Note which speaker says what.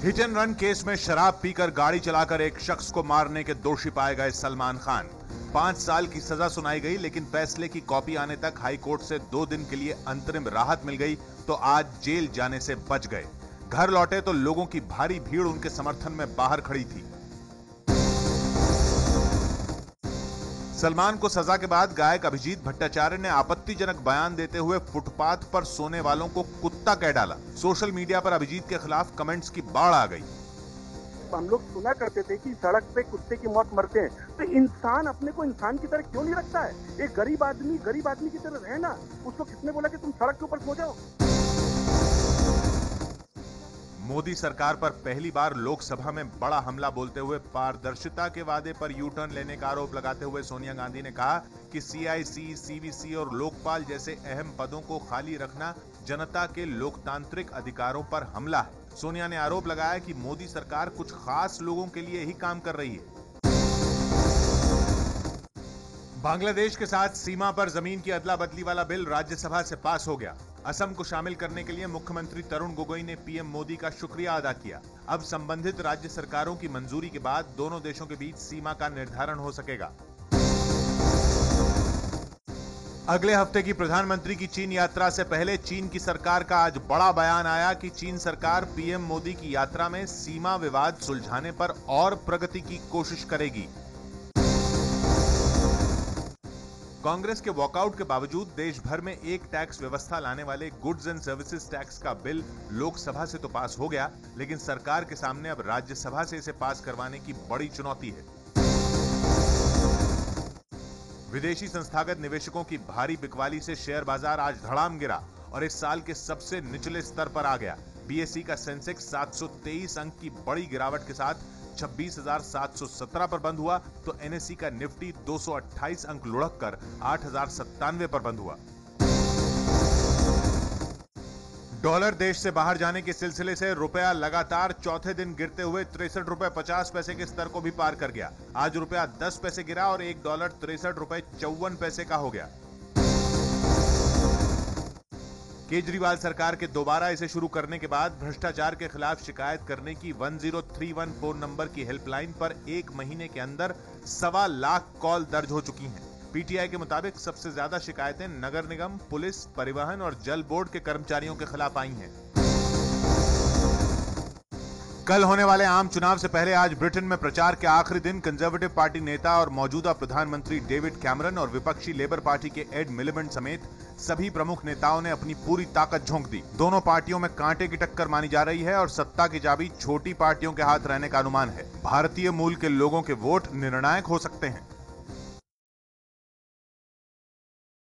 Speaker 1: Hit and run case में शराब पीकर गाड़ी चलाकर एक शख्स को मारने के दोषी पाए गए सलमान खान। 5 साल की सजा सुनाई गई, लेकिन फैसले की कॉपी आने तक हाई कोर्ट से 2 दिन के लिए अंतरिम राहत मिल गई तो आज जेल जाने से बच गए। घर लौटे तो लोगों की भारी भीड़ उनके समर्थन में बाहर खड़ी थी। सलमान को सजा के बाद गायक अभिजीत भट्टाचार्य ने आपत्तिजनक बयान देते हुए फुटपाथ पर सोने वालों को कुत्ता कह डाला। सोशल मीडिया पर अभिजीत के खिलाफ कमेंट्स की बाढ़ आ गई।
Speaker 2: हम लोग सुना करते थे कि सड़क पे कुत्ते की मौत मरते हैं, तो इंसान अपने को इंसान की तरह क्यों नहीं रखता है? एक गरीब आदमी की तरह रहे ना। उसको किसने बोला कि तुम सड़क के ऊपर सो जाओ?
Speaker 1: मोदी सरकार पर पहली बार लोकसभा में बड़ा हमला बोलते हुए पारदर्शिता के वादे पर यू टर्न लेने का आरोप लगाते हुए सोनिया गांधी ने कहा कि सीआईसी, सीवीसी और लोकपाल जैसे अहम पदों को खाली रखना जनता के लोकतांत्रिक अधिकारों पर हमला है। सोनिया ने आरोप लगाया कि मोदी सरकार कुछ खास लोगों के लिए ही काम कर रही है। बांग्लादेश के साथ सीमा पर जमीन की अदला बदली वाला बिल राज्यसभा से पास हो गया। असम को शामिल करने के लिए मुख्यमंत्री तरुण गोगोई ने पीएम मोदी का शुक्रिया अदा किया। अब संबंधित राज्य सरकारों की मंजूरी के बाद दोनों देशों के बीच सीमा का निर्धारण हो सकेगा। अगले हफ्ते की प्रधानमंत्री की चीन यात्रा से पहले चीन की सरकार का आज बड़ा बयान आया कि चीन सरकार पीएम मोदी की यात्रा में सीमा विवाद सुलझाने पर और प्रगति की कोशिश करेगी। कांग्रेस के वॉकआउट के बावजूद देश भर में एक टैक्स व्यवस्था लाने वाले गुड्स एंड सर्विसेज टैक्स का बिल लोकसभा से तो पास हो गया, लेकिन सरकार के सामने अब राज्यसभा से इसे पास करवाने की बड़ी चुनौती है। विदेशी संस्थागत निवेशकों की भारी बिकवाली से शेयर बाजार आज धड़ाम गिरा और इस साल के सबसे निचले स्तर पर आ गया। बीएसई का सेंसेक्स 723 अंक की बड़ी गिरावट के साथ 26,717 पर बंद हुआ, तो एनएसई का निफ्टी 228 अंक लुढ़ककर 8,097 पर बंद हुआ। डॉलर देश से बाहर जाने के सिलसिले से रुपया लगातार चौथे दिन गिरते हुए 63 रुपए 50 पैसे के स्तर को भी पार कर गया। आज रुपया 10 पैसे गिरा और $1 63 रुपए 54 पैसे का हो गया। केजरीवाल सरकार के दोबारा इसे शुरू करने के बाद भ्रष्टाचार के खिलाफ शिकायत करने की 1031 फोन नंबर की हेल्पलाइन पर 1 महीने के अंदर 1.25 लाख कॉल दर्ज हो चुकी हैं। पीटीआई के मुताबिक सबसे ज्यादा शिकायतें नगर निगम, पुलिस, परिवहन और जल बोर्ड के कर्मचारियों के खिलाफ आई हैं। कल होने वाले आम चुनाव से पहले आज ब्रिटेन में प्रचार के आखिरी दिन कंजर्वेटिव पार्टी नेता और मौजूदा प्रधानमंत्री डेविड कैमरन और विपक्षी लेबर पार्टी के एड मिलिबेंट समेत सभी प्रमुख नेताओं ने अपनी पूरी ताकत झोंक दी। दोनों पार्टियों में कांटे की टक्कर मानी जा रही है और सत्ता की चाबी छोटी पार्टियों के हाथ रहने का अनुमान है। भारतीय मूल के लोगों के वोट निर्णायक हो सकते हैं।